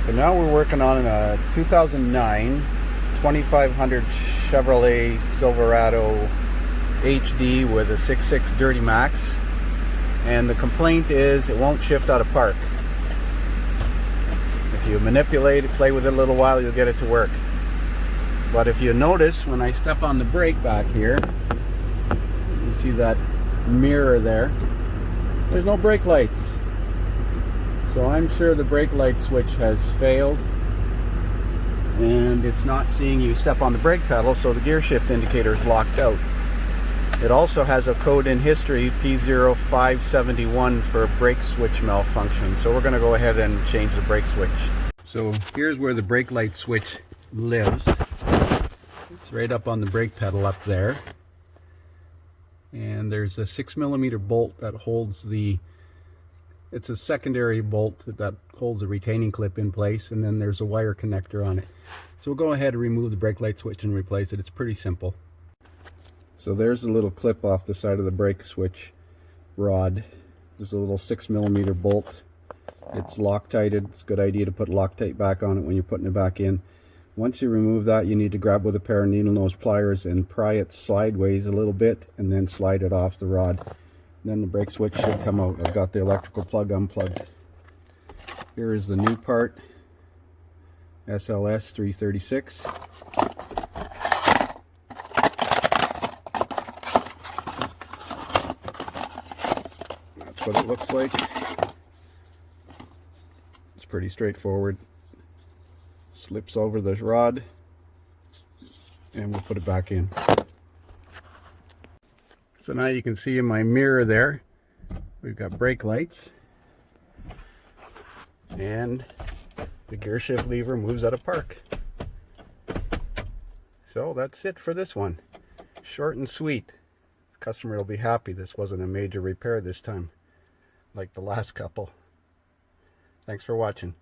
So now we're working on a 2009 2500 Chevrolet Silverado HD with a 6.6 Dirty Max, and the complaint is it won't shift out of park. If you manipulate it, play with it a little while, you'll get it to work. But if you notice, when I step on the brake back here, you see that mirror there, there's no brake lights. So I'm sure the brake light switch has failed and it's not seeing you step on the brake pedal, so the gear shift indicator is locked out. It also has a code in history, P0571, for brake switch malfunction. So we're going to go ahead and change the brake switch. So here's where the brake light switch lives. It's right up on the brake pedal up there. And there's a 6mm bolt that holds the, it's a secondary bolt that holds the retaining clip in place, and then there's a wire connector on it. So we'll go ahead and remove the brake light switch and replace it. It's pretty simple. So there's a little clip off the side of the brake switch rod. There's a little 6mm bolt. It's Loctited. It's a good idea to put Loctite back on it when you're putting it back in. Once you remove that, you need to grab with a pair of needle nose pliers and pry it sideways a little bit and then slide it off the rod. Then the brake switch should come out. I've got the electrical plug unplugged. Here is the new part, SLS 336. That's what it looks like. It's pretty straightforward. Slips over the rod and we'll put it back in. So now you can see in my mirror there, we've got brake lights, and the gear shift lever moves out of park. So that's it for this one. Short and sweet. The customer will be happy this wasn't a major repair this time, like the last couple. Thanks for watching.